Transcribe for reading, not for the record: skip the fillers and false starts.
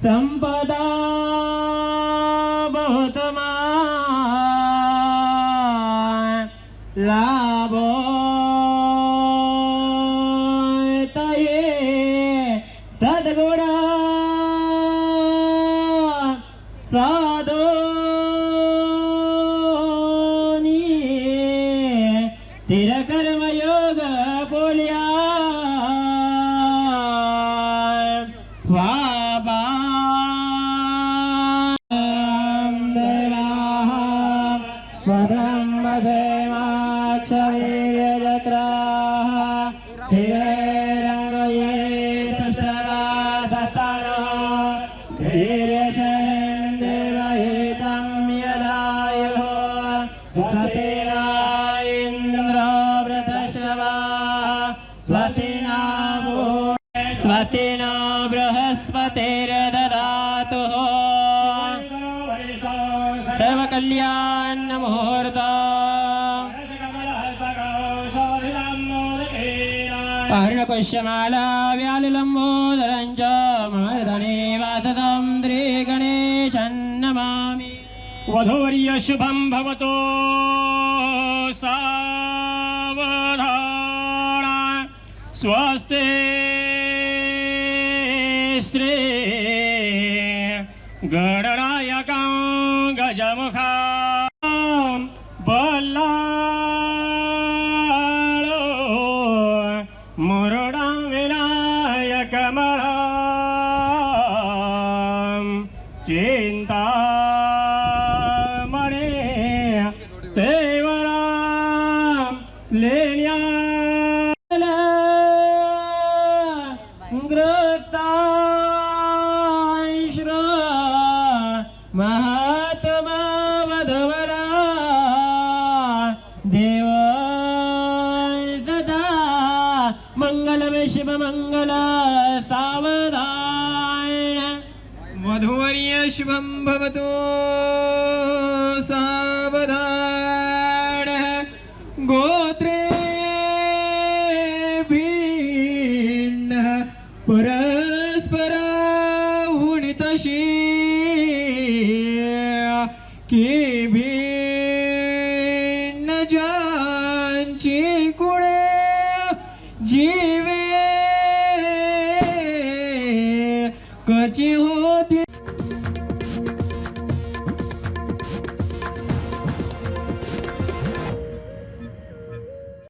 संपदा बहुतमा लाभो तये सद्गुण साधोनी स्थिर कर्मयोग बोल्या स्वस्तिन बृहस्पतिर्दधातु सर्वकल्याण मुहूर्त अर्णकुश्यमाला व्यालम्बोदरं च मर्दने वासदं त्रिगणेशं नमामि। वधूवर्य शुभं भवतो सावधान स्वस्ति श्री गणनायकं गजमुखं बल्लाळो मुरुडं विनायकमलं चिन्तामणि स्थेवरं लेण्या महात्मा वधवरा देव सदा मंगलम शिव मंगल सावधान। वधूवर्य शुभं भवतु सावधान गोत्रे भिन्न परस्पर उणितशी की भी